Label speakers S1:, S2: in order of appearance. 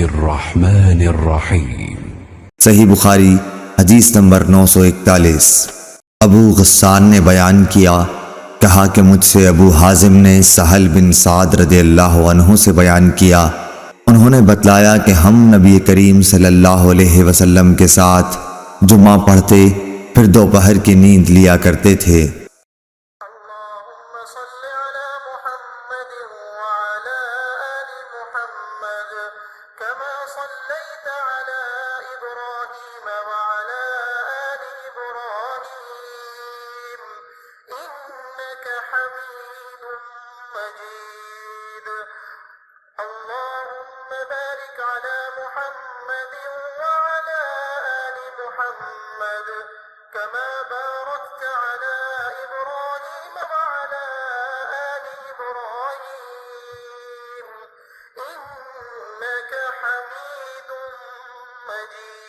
S1: बिस्मिल्लाहिर्रहमानिर्रहीम।
S2: सही बुखारी हदीस नंबर 941। अबू गस्सान ने बयान किया, कहा कि मुझसे अबू हाजिम ने सहल बिन साद रदियल्लाहु अन्हु से बयान किया। उन्होंने बतलाया कि हम नबी करीम सल्लल्लाहु अलैहि वसल्लम के साथ जुम्मा पढ़ते, फिर दोपहर की नींद लिया करते थे।
S3: كما باركت على إبراهيم وعلى آل إبراهيم إنك حميد مجيد।